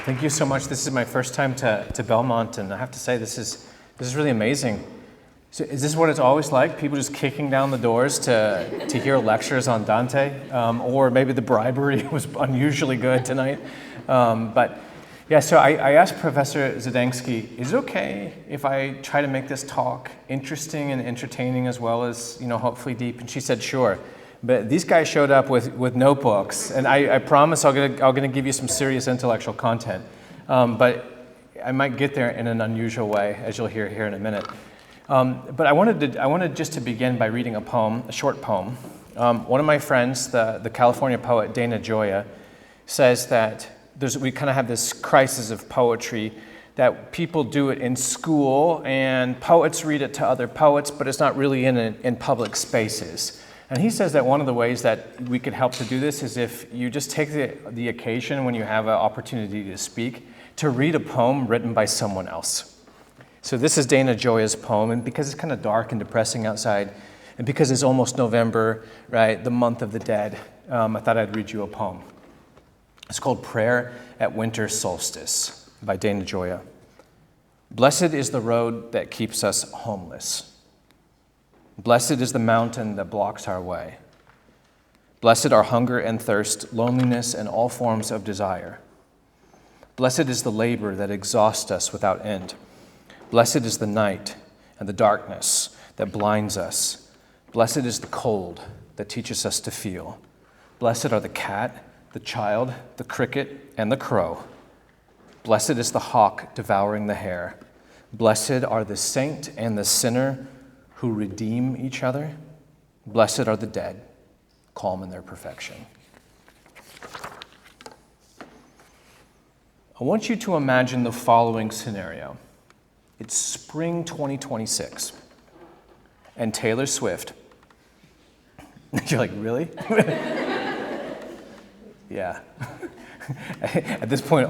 Thank you so much. This is my first time to Belmont, and I have to say this is really amazing. So is this what it's always like? People just kicking down the doors to hear lectures on Dante? Or maybe the bribery was unusually good tonight. But yeah, so I asked Professor Zdansky, is it okay if I try to make this talk interesting and entertaining as well as, hopefully deep? And she said, sure. But these guys showed up with notebooks, and I promise I'm gonna give you some serious intellectual content. But I might get there in an unusual way, as you'll hear here in a minute. But I wanted just to begin by reading a short poem. One of my friends, the California poet Dana Gioia, says that we kind of have this crisis of poetry, that people do it in school and poets read it to other poets, but it's not really in public spaces. And he says that one of the ways that we could help to do this is if you just take the occasion when you have an opportunity to speak to read a poem written by someone else. So this is Dana Gioia's poem, and because it's kind of dark and depressing outside, and because it's almost November, right, the month of the dead, I thought I'd read you a poem. It's called Prayer at Winter Solstice by Dana Gioia. Blessed is the road that keeps us homeless. Blessed is the mountain that blocks our way. Blessed are hunger and thirst, loneliness, and all forms of desire. Blessed is the labor that exhausts us without end. Blessed is the night and the darkness that blinds us. Blessed is the cold that teaches us to feel. Blessed are the cat, the child, the cricket, and the crow. Blessed is the hawk devouring the hare. Blessed are the saint and the sinner who redeem each other. Blessed are the dead, calm in their perfection. I want you to imagine the following scenario. It's spring 2026, and Taylor Swift. You're like, really? Yeah. At this point,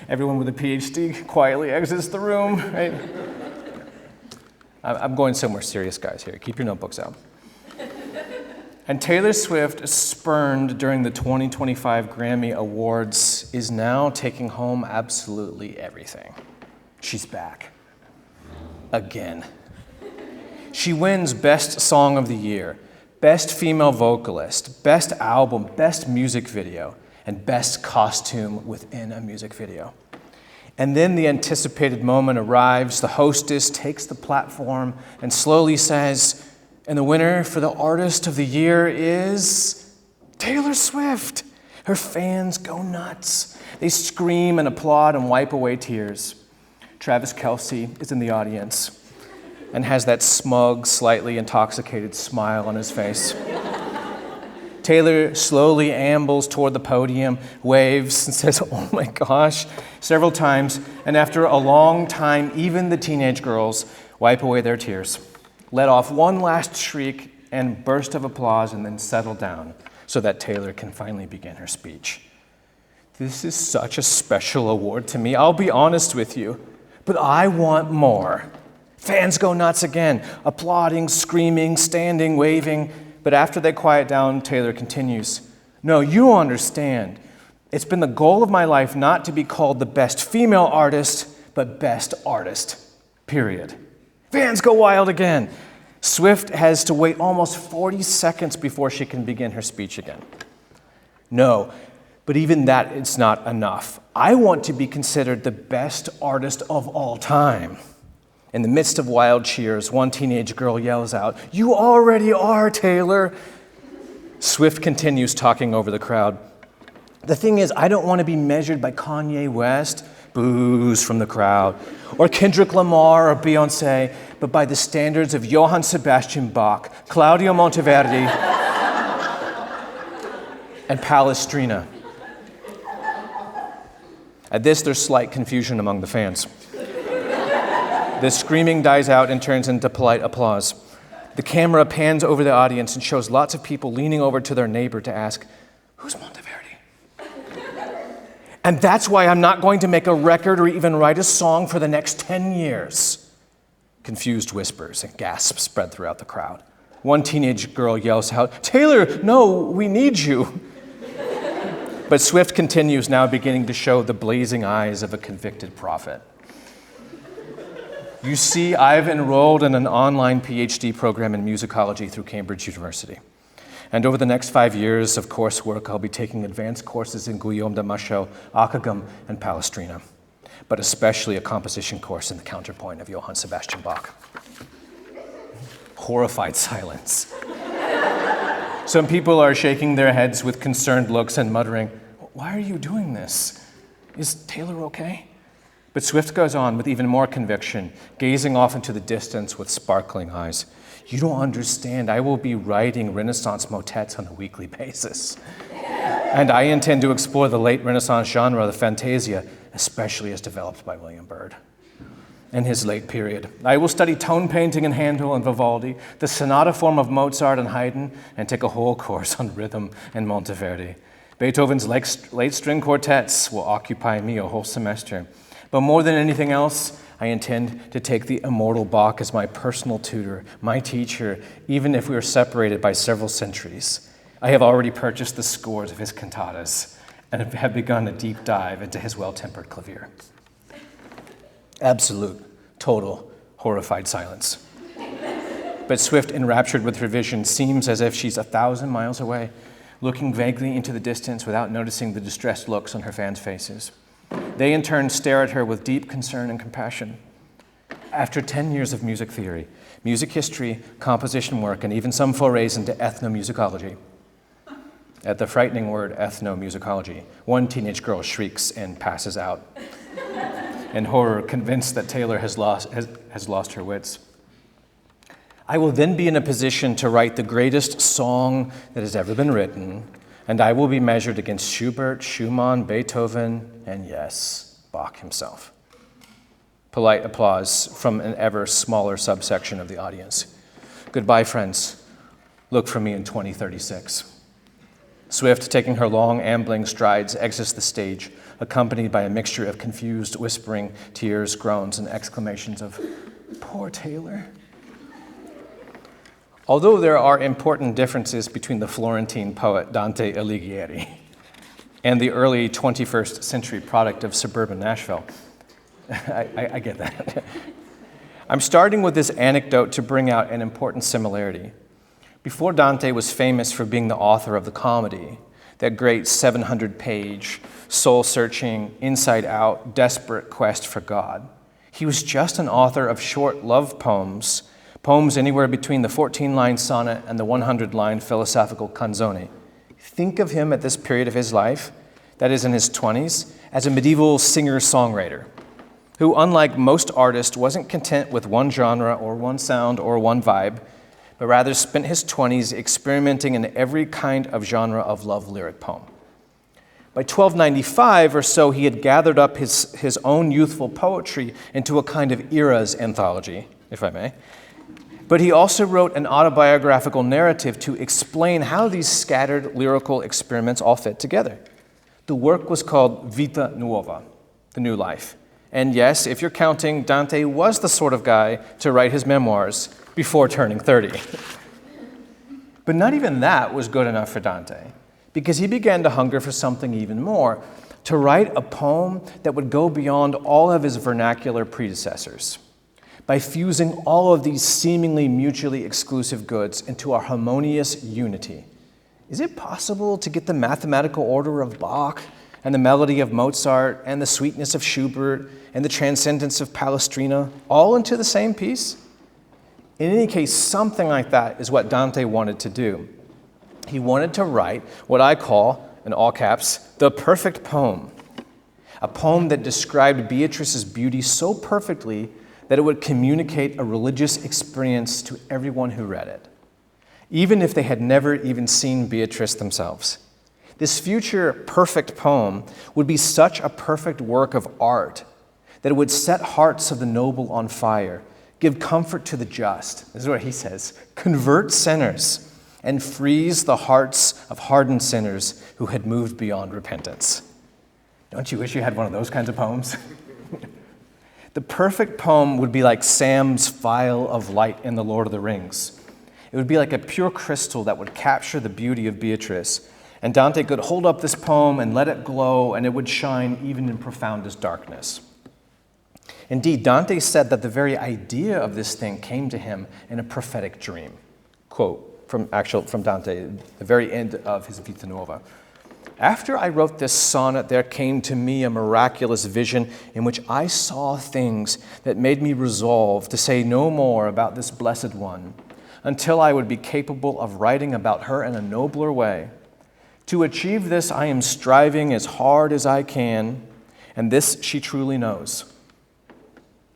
everyone with a PhD quietly exits the room, right? I'm going somewhere serious, guys, here. Keep your notebooks out. And Taylor Swift, spurned during the 2025 Grammy Awards, is now taking home absolutely everything. She's back. Again. She wins Best Song of the Year, Best Female Vocalist, Best Album, Best Music Video, and Best Costume within a music video. And then the anticipated moment arrives. The hostess takes the platform and slowly says, and the winner for the Artist of the Year is Taylor Swift. Her fans go nuts. They scream and applaud and wipe away tears. Travis Kelce is in the audience and has that smug, slightly intoxicated smile on his face. Taylor slowly ambles toward the podium, waves, and says, oh my gosh, several times. And after a long time, even the teenage girls wipe away their tears, let off one last shriek and burst of applause, and then settle down so that Taylor can finally begin her speech. This is such a special award to me, I'll be honest with you, but I want more. Fans go nuts again, applauding, screaming, standing, waving. But after they quiet down, Taylor continues, no, you understand. It's been the goal of my life not to be called the best female artist, but best artist, period. Fans go wild again. Swift has to wait almost 40 seconds before she can begin her speech again. No, but even that is not enough. I want to be considered the best artist of all time. In the midst of wild cheers, one teenage girl yells out, you already are, Taylor. Swift continues talking over the crowd. The thing is, I don't want to be measured by Kanye West, boos from the crowd, or Kendrick Lamar or Beyonce, but by the standards of Johann Sebastian Bach, Claudio Monteverdi, and Palestrina. At this, there's slight confusion among the fans. The screaming dies out and turns into polite applause. The camera pans over the audience and shows lots of people leaning over to their neighbor to ask, who's Monteverdi? And that's why I'm not going to make a record or even write a song for the next 10 years. Confused whispers and gasps spread throughout the crowd. One teenage girl yells out, Taylor, no, we need you. But Swift continues, now beginning to show the blazing eyes of a convicted prophet. You see, I've enrolled in an online PhD program in musicology through Cambridge University. And over the next 5 years of coursework, I'll be taking advanced courses in Guillaume de Machaut, Ockeghem, and Palestrina, but especially a composition course in the counterpoint of Johann Sebastian Bach. Horrified silence. Some people are shaking their heads with concerned looks and muttering, "Why are you doing this? Is Taylor okay?" But Swift goes on with even more conviction, gazing off into the distance with sparkling eyes. "You don't understand. I will be writing Renaissance motets on a weekly basis. And I intend to explore the late Renaissance genre, the fantasia, especially as developed by William Byrd in his late period. I will study tone painting in Handel and Vivaldi, the sonata form of Mozart and Haydn, and take a whole course on rhythm and Monteverdi. Beethoven's late string quartets will occupy me a whole semester. But more than anything else, I intend to take the immortal Bach as my personal tutor, my teacher, even if we are separated by several centuries. I have already purchased the scores of his cantatas and have begun a deep dive into his well-tempered clavier." Absolute, total, horrified silence. But Swift, enraptured with her vision, seems as if she's 1,000 miles away, looking vaguely into the distance without noticing the distressed looks on her fans' faces. They in turn stare at her with deep concern and compassion. After 10 years of music theory, music history, composition work, and even some forays into ethnomusicology, at the frightening word ethnomusicology, one teenage girl shrieks and passes out in horror, convinced that Taylor has lost her wits. "I will then be in a position to write the greatest song that has ever been written, and I will be measured against Schubert, Schumann, Beethoven, and yes, Bach himself." Polite applause from an ever smaller subsection of the audience. "Goodbye, friends. Look for me in 2036. Swift, taking her long, ambling strides, exits the stage, accompanied by a mixture of confused whispering, tears, groans, and exclamations of, "Poor Taylor." Although there are important differences between the Florentine poet Dante Alighieri and the early 21st century product of suburban Nashville, I get that. I'm starting with this anecdote to bring out an important similarity. Before Dante was famous for being the author of the comedy, that great 700-page, soul-searching, inside-out, desperate quest for God, he was just an author of short love poems anywhere between the 14-line sonnet and the 100-line philosophical canzone. Think of him at this period of his life, that is in his 20s, as a medieval singer-songwriter who, unlike most artists, wasn't content with one genre or one sound or one vibe, but rather spent his 20s experimenting in every kind of genre of love lyric poem. By 1295 or so, he had gathered up his own youthful poetry into a kind of eras anthology, if I may. But he also wrote an autobiographical narrative to explain how these scattered lyrical experiments all fit together. The work was called Vita Nuova, the new life. And yes, if you're counting, Dante was the sort of guy to write his memoirs before turning 30. But not even that was good enough for Dante, because he began to hunger for something even more, to write a poem that would go beyond all of his vernacular predecessors. By fusing all of these seemingly mutually exclusive goods into a harmonious unity. Is it possible to get the mathematical order of Bach and the melody of Mozart and the sweetness of Schubert and the transcendence of Palestrina all into the same piece? In any case, something like that is what Dante wanted to do. He wanted to write what I call, in all caps, the perfect poem. A poem that described Beatrice's beauty so perfectly that it would communicate a religious experience to everyone who read it, even if they had never even seen Beatrice themselves. This future perfect poem would be such a perfect work of art that it would set hearts of the noble on fire, give comfort to the just, this is what he says, convert sinners, and freeze the hearts of hardened sinners who had moved beyond repentance. Don't you wish you had one of those kinds of poems? The perfect poem would be like Sam's vial of light in The Lord of the Rings. It would be like a pure crystal that would capture the beauty of Beatrice, And Dante could hold up this poem and let it glow, and it would shine even in profoundest darkness. Indeed, Dante said that the very idea of this thing came to him in a prophetic dream. Quote from Dante, the very end of his Vita Nuova. After I wrote this sonnet, there came to me a miraculous vision in which I saw things that made me resolve to say no more about this blessed one until I would be capable of writing about her in a nobler way. To achieve this, I am striving as hard as I can, and this she truly knows.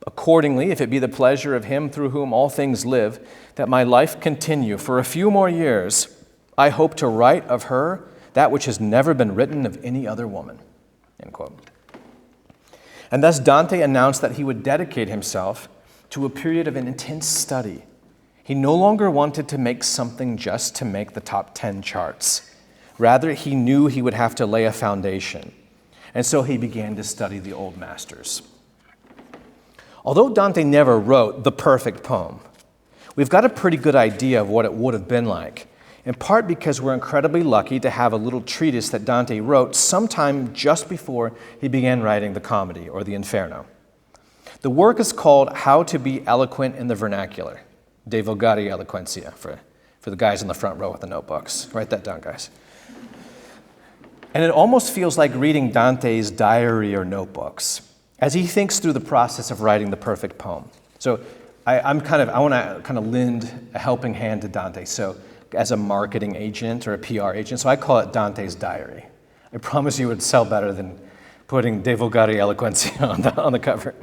Accordingly, if it be the pleasure of him through whom all things live, that my life continue for a few more years, I hope to write of her that which has never been written of any other woman. End quote. And thus Dante announced that he would dedicate himself to a period of an intense study. He no longer wanted to make something just to make the top 10 charts. Rather, he knew he would have to lay a foundation. And so he began to study the old masters. Although Dante never wrote the perfect poem, we've got a pretty good idea of what it would have been like, in part because we're incredibly lucky to have a little treatise that Dante wrote sometime just before he began writing the comedy, or the Inferno. The work is called How to Be Eloquent in the Vernacular, De Vulgari Eloquentia, for the guys in the front row with the notebooks. Write that down, guys. And it almost feels like reading Dante's diary or notebooks as he thinks through the process of writing the perfect poem. So I want to kind of lend a helping hand to Dante. So as a marketing agent or a PR agent, so I call it Dante's diary. I promise you it would sell better than putting De Vulgari Eloquentia on the cover.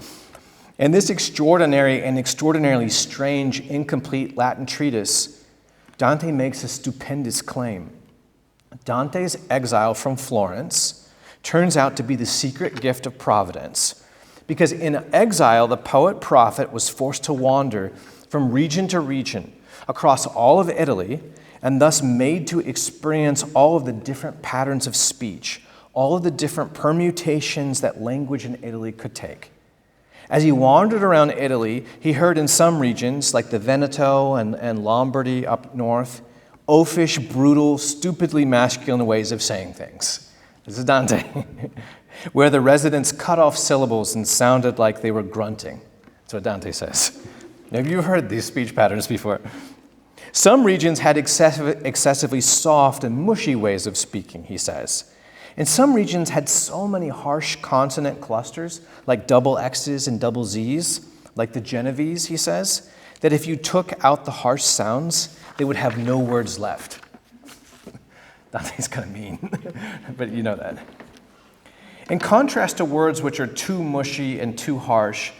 In this extraordinary and extraordinarily strange, incomplete Latin treatise, Dante makes a stupendous claim. Dante's exile from Florence turns out to be the secret gift of providence, because in exile, the poet-prophet was forced to wander from region to region across all of Italy, and thus made to experience all of the different patterns of speech, all of the different permutations that language in Italy could take. As he wandered around Italy, he heard in some regions, like the Veneto and Lombardy up north, oafish, brutal, stupidly masculine ways of saying things. This is Dante, where the residents cut off syllables and sounded like they were grunting. That's what Dante says. Have you heard these speech patterns before? Some regions had excessively soft and mushy ways of speaking, he says. And some regions had so many harsh consonant clusters, like double X's and double Z's, like the Genovese, he says, that if you took out the harsh sounds, they would have no words left. Dante's kind of mean, but you know that. In contrast to words which are too mushy and too harsh,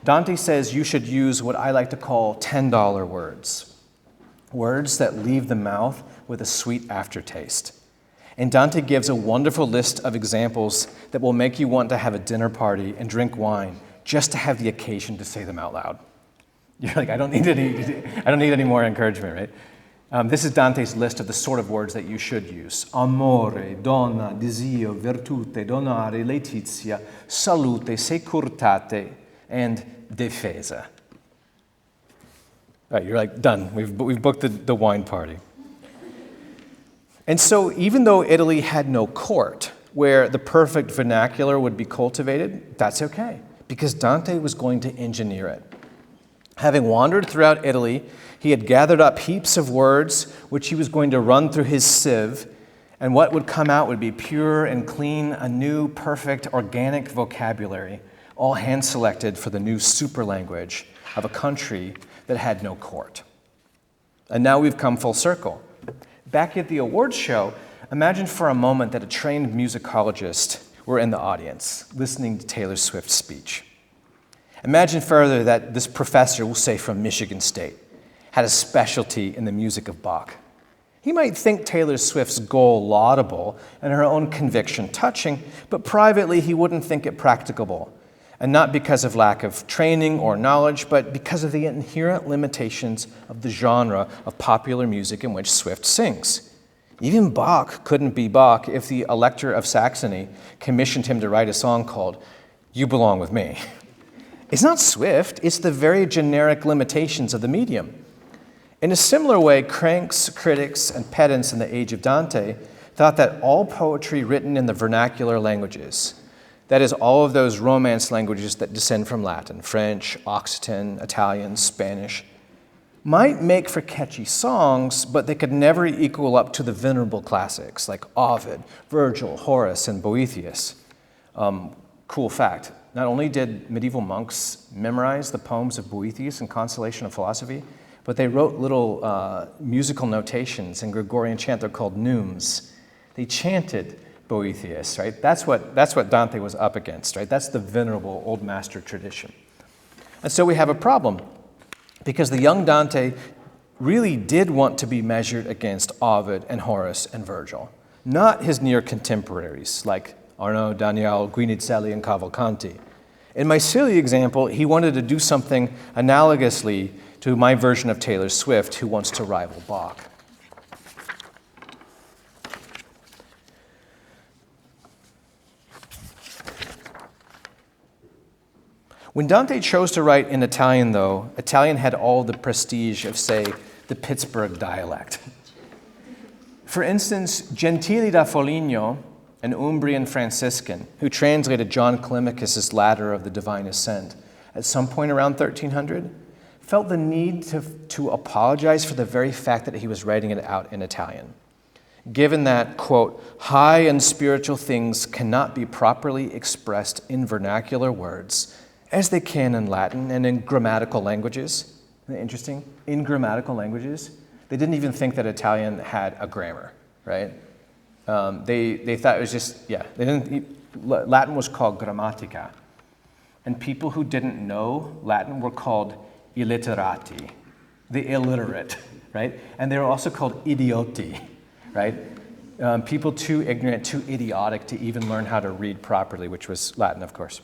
Dante says you should use what I like to call $10 words. Words that leave the mouth with a sweet aftertaste. And Dante gives a wonderful list of examples that will make you want to have a dinner party and drink wine just to have the occasion to say them out loud. You're like, I don't need any more encouragement, right? This is Dante's list of the sort of words that you should use. Amore, donna, desio, virtute, donare, laetitia, salute, securitate, and defesa. All right, you're like, done. We've booked the wine party. And so even though Italy had no court where the perfect vernacular would be cultivated, that's okay, because Dante was going to engineer it. Having wandered throughout Italy, he had gathered up heaps of words which he was going to run through his sieve, and what would come out would be pure and clean, a new, perfect, organic vocabulary, all hand-selected for the new super language of a country that had no court. And now we've come full circle. Back at the awards show, imagine for a moment that a trained musicologist were in the audience, listening to Taylor Swift's speech. Imagine further that this professor, we'll say from Michigan State, had a specialty in the music of Bach. He might think Taylor Swift's goal laudable and her own conviction touching, but privately he wouldn't think it practicable. And not because of lack of training or knowledge, but because of the inherent limitations of the genre of popular music in which Swift sings. Even Bach couldn't be Bach if the Elector of Saxony commissioned him to write a song called You Belong With Me. It's not Swift, it's the very generic limitations of the medium. In a similar way, cranks, critics, and pedants in the age of Dante thought that all poetry written in the vernacular languages, that is, all of those Romance languages that descend from Latin, French, Occitan, Italian, Spanish, might make for catchy songs, but they could never equal up to the venerable classics like Ovid, Virgil, Horace, and Boethius. Cool fact, not only did medieval monks memorize the poems of Boethius and Consolation of Philosophy, but they wrote little musical notations in Gregorian chant. They're called neumes. They chanted Boethius, right? That's what Dante was up against, right? That's the venerable old master tradition. And so we have a problem, because the young Dante really did want to be measured against Ovid and Horace and Virgil, not his near contemporaries like Arnaud, Daniel, Guinizelli, and Cavalcanti. In my silly example, he wanted to do something analogously to my version of Taylor Swift, who wants to rival Bach. When Dante chose to write in Italian, though, Italian had all the prestige of, say, the Pittsburgh dialect. For instance, Gentili da Foligno, an Umbrian Franciscan who translated John Climacus's Ladder of the Divine Ascent at some point around 1300, felt the need to apologize for the very fact that he was writing it out in Italian. Given that, quote, high and spiritual things cannot be properly expressed in vernacular words, as they can in Latin and in grammatical languages. Isn't that interesting? In grammatical languages, they didn't even think that Italian had a grammar, right? They thought it was just, Latin was called grammatica. And people who didn't know Latin were called illiterati, the illiterate, right? And they were also called idioti, right? People too ignorant, too idiotic to even learn how to read properly, which was Latin, of course.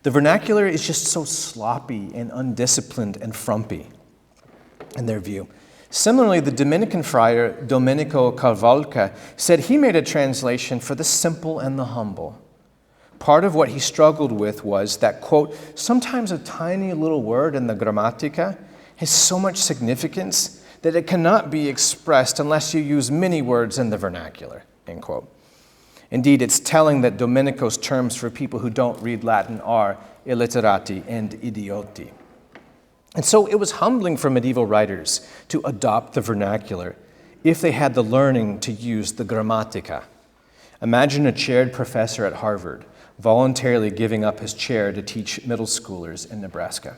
The vernacular is just so sloppy and undisciplined and frumpy, in their view. Similarly, the Dominican friar Domenico Cavalca said he made a translation for the simple and the humble. Part of what he struggled with was that, quote, sometimes a tiny little word in the grammatica has so much significance that it cannot be expressed unless you use many words in the vernacular, end quote. Indeed, it's telling that Domenico's terms for people who don't read Latin are illiterati and idioti. And so it was humbling for medieval writers to adopt the vernacular if they had the learning to use the grammatica. Imagine a chaired professor at Harvard voluntarily giving up his chair to teach middle schoolers in Nebraska.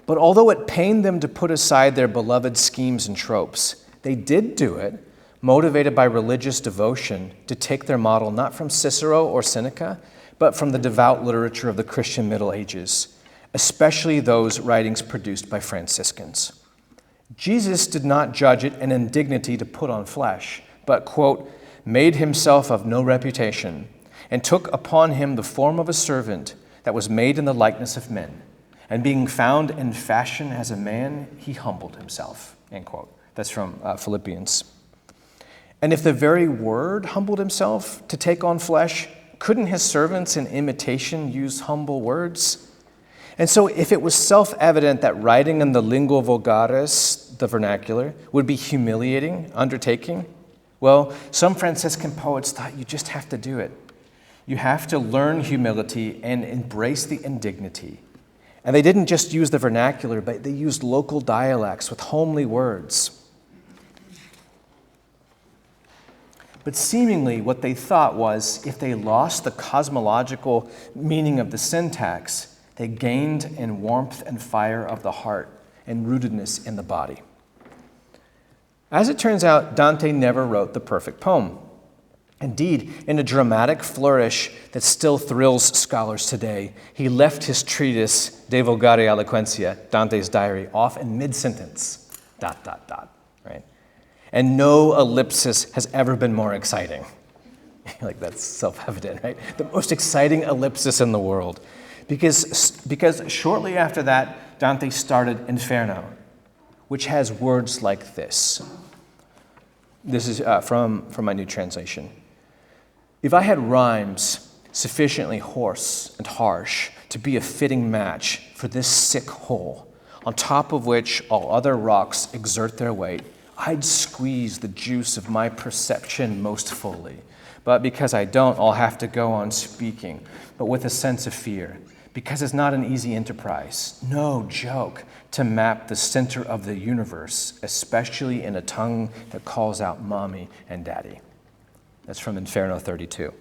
But although it pained them to put aside their beloved schemes and tropes, they did do it, motivated by religious devotion, to take their model not from Cicero or Seneca, but from the devout literature of the Christian Middle Ages, especially those writings produced by Franciscans. Jesus did not judge it an indignity to put on flesh, but, quote, made himself of no reputation, and took upon him the form of a servant that was made in the likeness of men. And being found in fashion as a man, he humbled himself, end quote. That's from Philippians. And if the very word humbled himself to take on flesh, couldn't his servants in imitation use humble words? And so if it was self-evident that writing in the lingua vulgaris, the vernacular, would be humiliating undertaking, well, some Franciscan poets thought you just have to do it. You have to learn humility and embrace the indignity. And they didn't just use the vernacular, but they used local dialects with homely words. But seemingly what they thought was if they lost the cosmological meaning of the syntax, they gained in warmth and fire of the heart and rootedness in the body. As it turns out, Dante never wrote the perfect poem. Indeed, in a dramatic flourish that still thrills scholars today, he left his treatise, De Vulgare Eloquentia, Dante's diary, off in mid-sentence, ... right? And no ellipsis has ever been more exciting. Like, that's self-evident, right? The most exciting ellipsis in the world. Because shortly after that, Dante started Inferno, which has words like this. This is from my new translation. If I had rhymes sufficiently hoarse and harsh to be a fitting match for this sick whole, on top of which all other rocks exert their weight, I'd squeeze the juice of my perception most fully. But because I don't, I'll have to go on speaking, but with a sense of fear, because it's not an easy enterprise, no joke, to map the center of the universe, especially in a tongue that calls out mommy and daddy. That's from Inferno 32.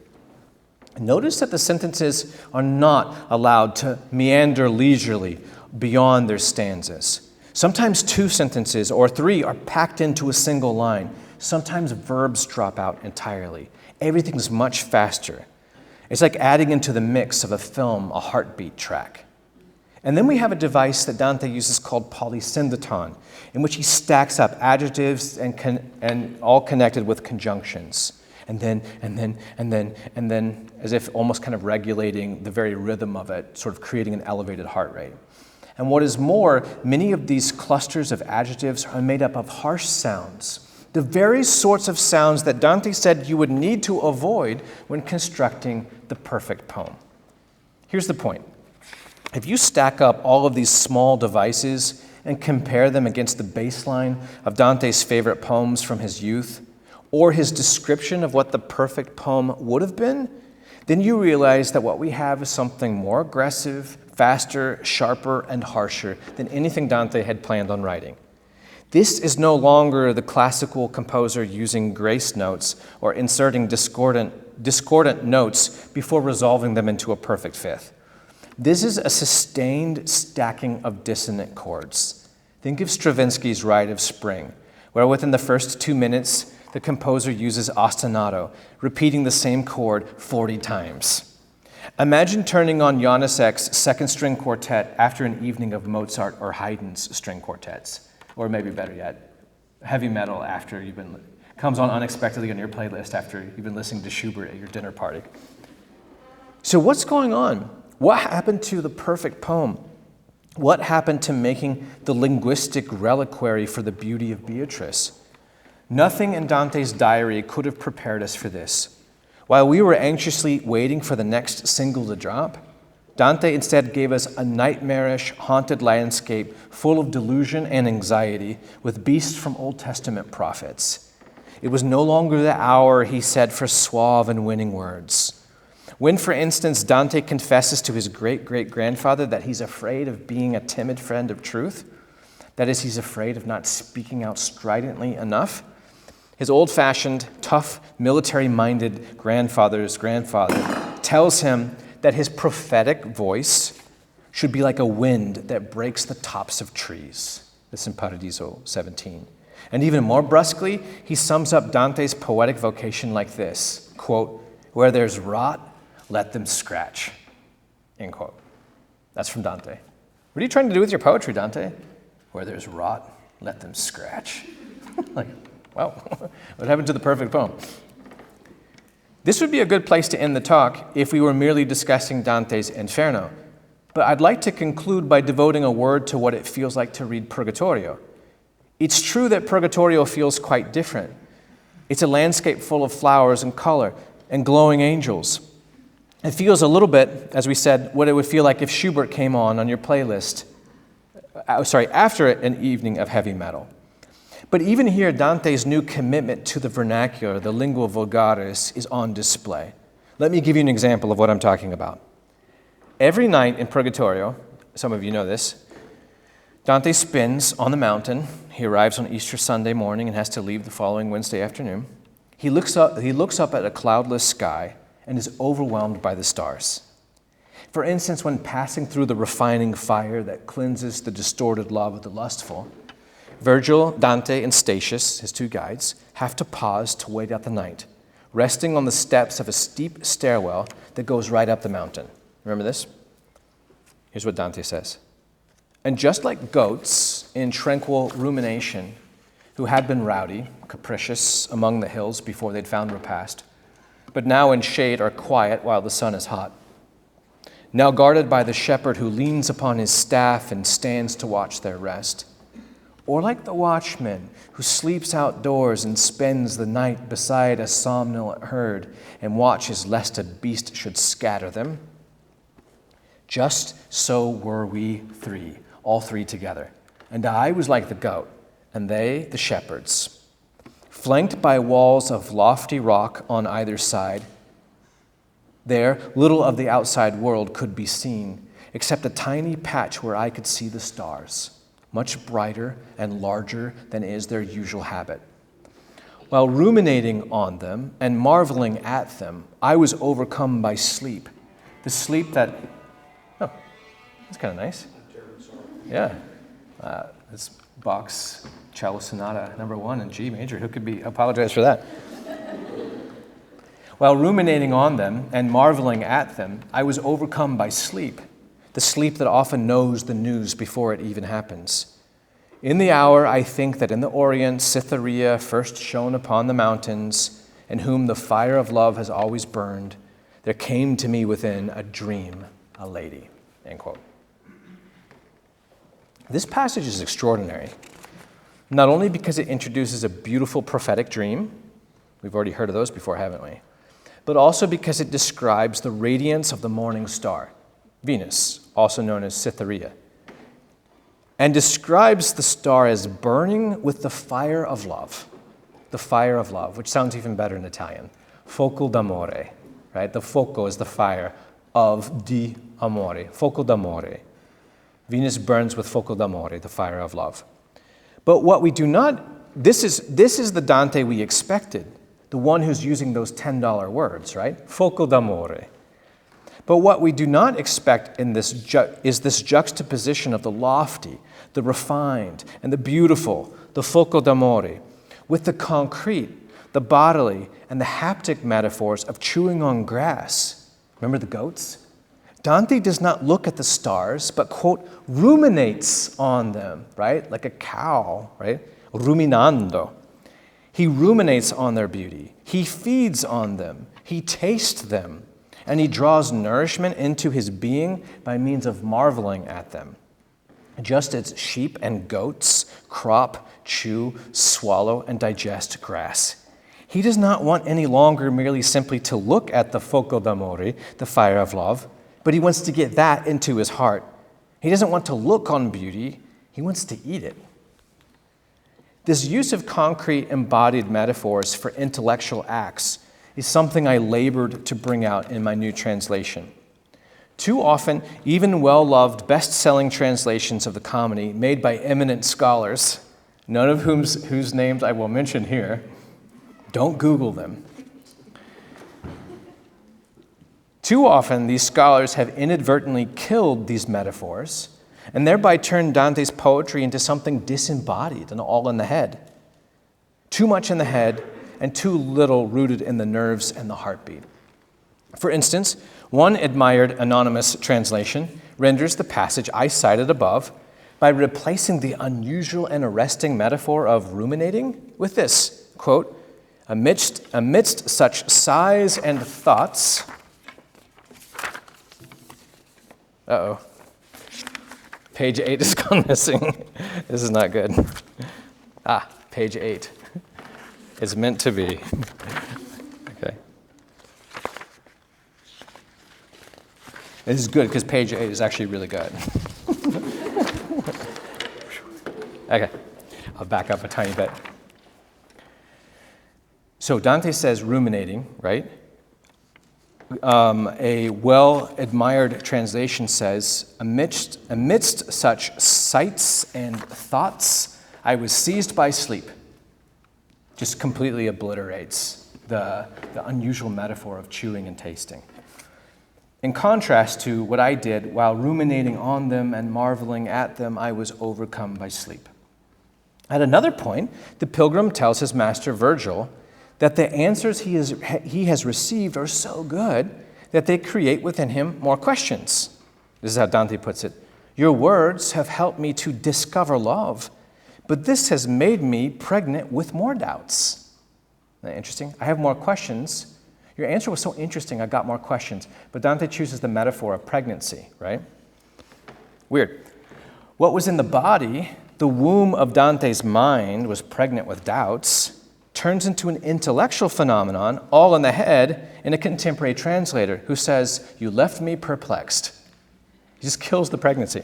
Notice that the sentences are not allowed to meander leisurely beyond their stanzas. Sometimes two sentences or three are packed into a single line. Sometimes verbs drop out entirely. Everything's much faster. It's like adding into the mix of a film a heartbeat track. And then we have a device that Dante uses called polysyndeton, in which he stacks up adjectives and all connected with conjunctions. And then, as if almost kind of regulating the very rhythm of it, sort of creating an elevated heart rate. And what is more, many of these clusters of adjectives are made up of harsh sounds, the very sorts of sounds that Dante said you would need to avoid when constructing the perfect poem. Here's the point. If you stack up all of these small devices and compare them against the baseline of Dante's favorite poems from his youth, or his description of what the perfect poem would have been, then you realize that what we have is something more aggressive, faster, sharper, and harsher than anything Dante had planned on writing. This is no longer the classical composer using grace notes or inserting discordant notes before resolving them into a perfect fifth. This is a sustained stacking of dissonant chords. Think of Stravinsky's Rite of Spring, where within the first 2 minutes, the composer uses ostinato, repeating the same chord 40 times. Imagine turning on Janáček's second string quartet after an evening of Mozart or Haydn's string quartets, or maybe better yet, heavy metal after comes on unexpectedly on your playlist after you've been listening to Schubert at your dinner party. So what's going on? What happened to the perfect poem? What happened to making the linguistic reliquary for the beauty of Beatrice? Nothing in Dante's diary could have prepared us for this. While we were anxiously waiting for the next single to drop, Dante instead gave us a nightmarish, haunted landscape full of delusion and anxiety with beasts from Old Testament prophets. It was no longer the hour, he said, for suave and winning words. When, for instance, Dante confesses to his great-great-grandfather that he's afraid of being a timid friend of truth, that is, he's afraid of not speaking out stridently enough, his old-fashioned, tough, military-minded grandfather's grandfather tells him that his prophetic voice should be like a wind that breaks the tops of trees. This in Paradiso 17. And even more brusquely, he sums up Dante's poetic vocation like this, quote, "Where there's rot, let them scratch," end quote. That's from Dante. What are you trying to do with your poetry, Dante? Where there's rot, let them scratch. Like, wow, what happened to the perfect poem? This would be a good place to end the talk if we were merely discussing Dante's Inferno. But I'd like to conclude by devoting a word to what it feels like to read Purgatorio. It's true that Purgatorio feels quite different. It's a landscape full of flowers and color and glowing angels. It feels a little bit, as we said, what it would feel like if Schubert came on your playlist, after an evening of heavy metal. But even here, Dante's new commitment to the vernacular, the lingua vulgaris, is on display. Let me give you an example of what I'm talking about. Every night in Purgatorio, some of you know this, Dante spins on the mountain. He arrives on Easter Sunday morning and has to leave the following Wednesday afternoon. He looks up at a cloudless sky and is overwhelmed by the stars. For instance, when passing through the refining fire that cleanses the distorted love of the lustful, Virgil, Dante, and Statius, his two guides, have to pause to wait out the night, resting on the steps of a steep stairwell that goes right up the mountain. Remember this? Here's what Dante says. "And just like goats in tranquil rumination, who had been rowdy, capricious among the hills before they'd found repast, but now in shade are quiet while the sun is hot, now guarded by the shepherd who leans upon his staff and stands to watch their rest, or like the watchman who sleeps outdoors and spends the night beside a somnolent herd and watches lest a beast should scatter them, just so were we three, all three together. And I was like the goat, and they the shepherds. Flanked by walls of lofty rock on either side, there little of the outside world could be seen, except a tiny patch where I could see the stars, much brighter and larger than is their usual habit. While ruminating on them and marveling at them, I was overcome by sleep. The sleep that, oh, that's kind of nice. Yeah. It's Bach's Cello Sonata number 1 in G major. Who could apologize for that? While ruminating on them and marveling at them, I was overcome by sleep, the sleep that often knows the news before it even happens. In the hour, I think that in the Orient, Cytherea first shone upon the mountains, in whom the fire of love has always burned, there came to me within a dream, a lady. End quote. This passage is extraordinary, not only because it introduces a beautiful prophetic dream, we've already heard of those before, haven't we? But also because it describes the radiance of the morning star, Venus, also known as Cytherea, and describes the star as burning with the fire of love, which sounds even better in Italian, foco d'amore, right? The foco is the fire of di amore, foco d'amore. Venus burns with foco d'amore, the fire of love. But what we do not, this is the Dante we expected, the one who's using those $10 words, right? Foco d'amore. But what we do not expect in this is this juxtaposition of the lofty, the refined, and the beautiful, the foco d'amore, with the concrete, the bodily, and the haptic metaphors of chewing on grass. Remember the goats? Dante does not look at the stars, but, quote, ruminates on them, right? Like a cow, right? Ruminando. He ruminates on their beauty. He feeds on them. He tastes them. And he draws nourishment into his being by means of marveling at them. Just as sheep and goats crop, chew, swallow, and digest grass. He does not want any longer merely simply to look at the foco d'amore, the fire of love, but he wants to get that into his heart. He doesn't want to look on beauty, he wants to eat it. This use of concrete embodied metaphors for intellectual acts is something I labored to bring out in my new translation. Too often, even well-loved, best-selling translations of the comedy made by eminent scholars, none of whose names I will mention here, don't Google them. Too often, these scholars have inadvertently killed these metaphors and thereby turned Dante's poetry into something disembodied and all in the head. Too much in the head and too little rooted in the nerves and the heartbeat. For instance, one admired anonymous translation renders the passage I cited above by replacing the unusual and arresting metaphor of ruminating with this, quote, amidst such sighs and thoughts. Uh-oh. Page 8 has gone missing. This is not good. Page 8. It's meant to be. Okay. This is good because page 8 is actually really good. Okay. I'll back up a tiny bit. So Dante says ruminating, right? A well-admired translation says, amidst such sights and thoughts, I was seized by sleep. Just completely obliterates the unusual metaphor of chewing and tasting. In contrast to what I did, while ruminating on them and marveling at them, I was overcome by sleep. At another point, the pilgrim tells his master Virgil that the answers he has received are so good that they create within him more questions. This is how Dante puts it. Your words have helped me to discover love, but this has made me pregnant with more doubts. Isn't that interesting? I have more questions. Your answer was so interesting, I got more questions. But Dante chooses the metaphor of pregnancy, right? Weird. What was in the body, the womb of Dante's mind was pregnant with doubts, turns into an intellectual phenomenon, all in the head, in a contemporary translator who says, you left me perplexed. He just kills the pregnancy.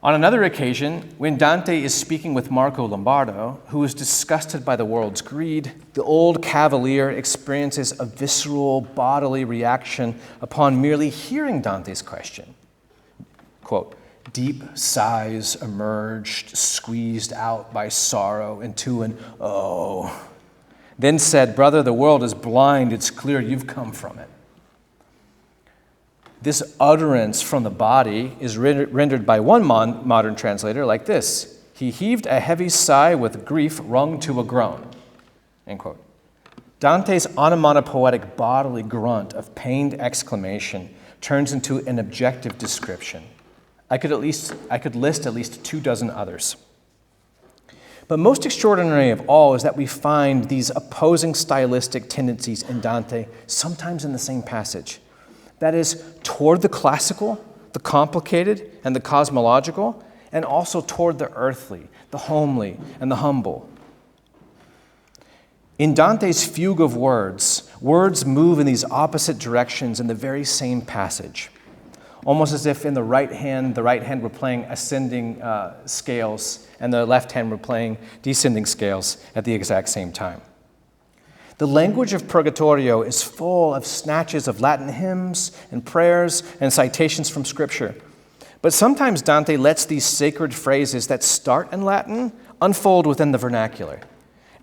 On another occasion, when Dante is speaking with Marco Lombardo, who is disgusted by the world's greed, the old cavalier experiences a visceral bodily reaction upon merely hearing Dante's question. Quote, "Deep sighs emerged, squeezed out by sorrow into an oh. Then said, 'Brother, the world is blind. It's clear you've come from it.'" This utterance from the body is rendered by one modern translator like this: "He heaved a heavy sigh with grief wrung to a groan." End quote. Dante's onomatopoetic bodily grunt of pained exclamation turns into an objective description. I could list at least 24 others. But most extraordinary of all is that we find these opposing stylistic tendencies in Dante, sometimes in the same passage. That is, toward the classical, the complicated, and the cosmological, and also toward the earthly, the homely, and the humble. In Dante's fugue of words, words move in these opposite directions in the very same passage, almost as if in the right hand were playing ascending scales, and the left hand were playing descending scales at the exact same time. The language of Purgatorio is full of snatches of Latin hymns and prayers and citations from Scripture. But sometimes Dante lets these sacred phrases that start in Latin unfold within the vernacular,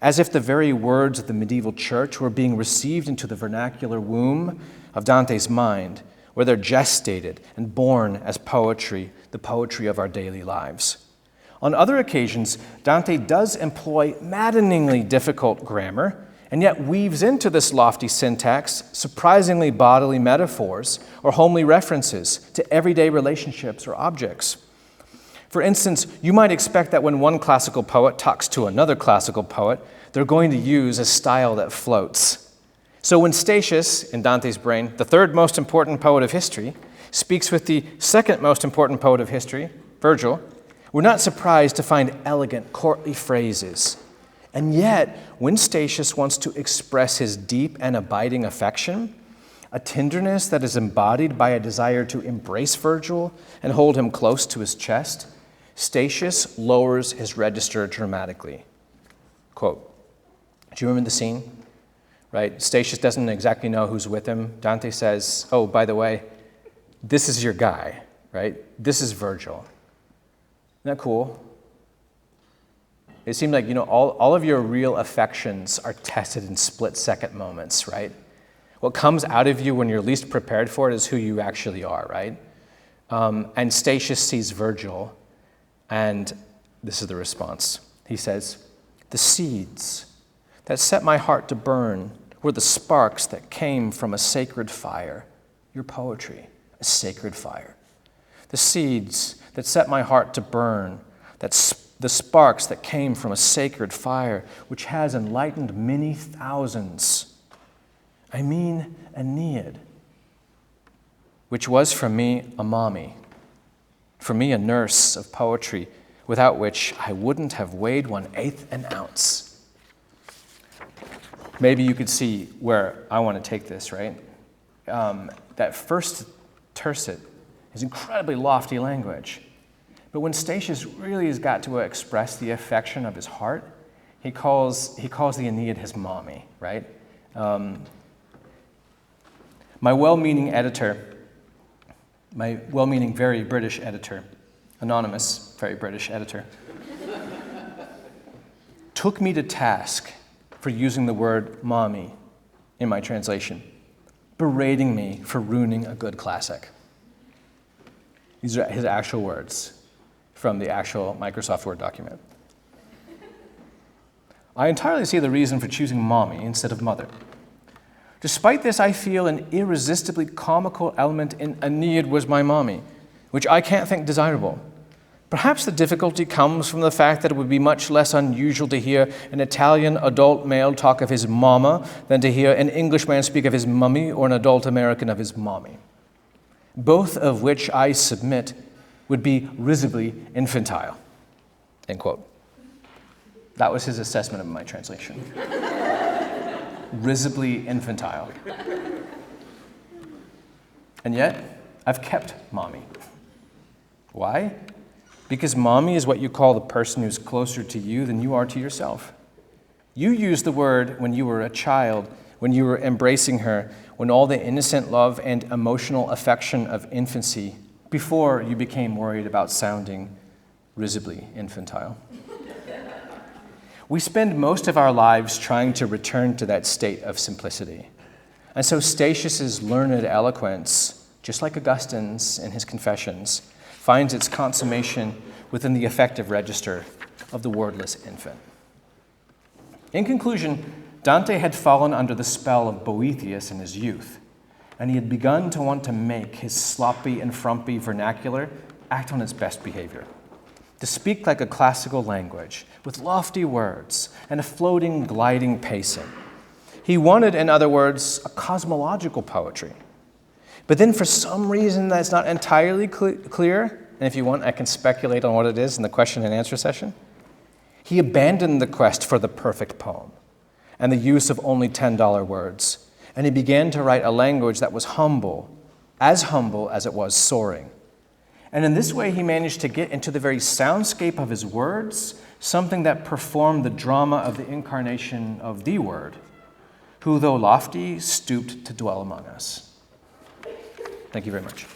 as if the very words of the medieval church were being received into the vernacular womb of Dante's mind, where they're gestated and born as poetry, the poetry of our daily lives. On other occasions, Dante does employ maddeningly difficult grammar, and yet weaves into this lofty syntax surprisingly bodily metaphors or homely references to everyday relationships or objects. For instance, you might expect that when one classical poet talks to another classical poet, they're going to use a style that floats. So when Statius, in Dante's brain, the third most important poet of history, speaks with the second most important poet of history, Virgil, we're not surprised to find elegant, courtly phrases. And yet, when Statius wants to express his deep and abiding affection, a tenderness that is embodied by a desire to embrace Virgil and hold him close to his chest, Statius lowers his register dramatically. Quote, do you remember the scene? Right? Statius doesn't exactly know who's with him. Dante says, "Oh, by the way, this is your guy, right? This is Virgil." Isn't that cool? It seemed like, all of your real affections are tested in split-second moments, right? What comes out of you when you're least prepared for it is who you actually are, right? And Statius sees Virgil, and this is the response. He says, "The seeds that set my heart to burn were the sparks that came from a sacred fire." Your poetry, a sacred fire. The seeds that set my heart to burn, the sparks that came from a sacred fire, which has enlightened many thousands. I mean, Aeneid, which was for me a mommy, for me a nurse of poetry, without which I wouldn't have weighed 1/8 an ounce. Maybe you could see where I want to take this, right? That first tercet is incredibly lofty language. But when Statius really has got to express the affection of his heart, he calls the Aeneid his mommy, right? My well-meaning very British editor, anonymous, very British editor, took me to task for using the word mommy in my translation, berating me for ruining a good classic. These are his actual words from the actual Microsoft Word document. I entirely see the reason for choosing mommy instead of mother. Despite this, I feel an irresistibly comical element in Aeneid was my mommy, which I can't think desirable. Perhaps the difficulty comes from the fact that it would be much less unusual to hear an Italian adult male talk of his mama than to hear an Englishman speak of his mummy or an adult American of his mommy. Both of which I submit would be risibly infantile, end quote. That was his assessment of my translation. Risibly infantile. And yet, I've kept mommy. Why? because mommy is what you call the person who's closer to you than you are to yourself. You used the word when you were a child, when you were embracing her, when all the innocent love and emotional affection of infancy, before you became worried about sounding risibly infantile. We spend most of our lives trying to return to that state of simplicity. And so Statius's learned eloquence, just like Augustine's in his Confessions, finds its consummation within the effective register of the wordless infant. In conclusion, Dante had fallen under the spell of Boethius in his youth, and he had begun to want to make his sloppy and frumpy vernacular act on its best behavior, to speak like a classical language, with lofty words and a floating, gliding pacing. He wanted, in other words, a cosmological poetry. But then for some reason that's not entirely clear, and if you want, I can speculate on what it is in the question and answer session, he abandoned the quest for the perfect poem and the use of only $10 words, and he began to write a language that was humble as it was soaring. And in this way, he managed to get into the very soundscape of his words, something that performed the drama of the incarnation of the Word, who, though lofty, stooped to dwell among us. Thank you very much.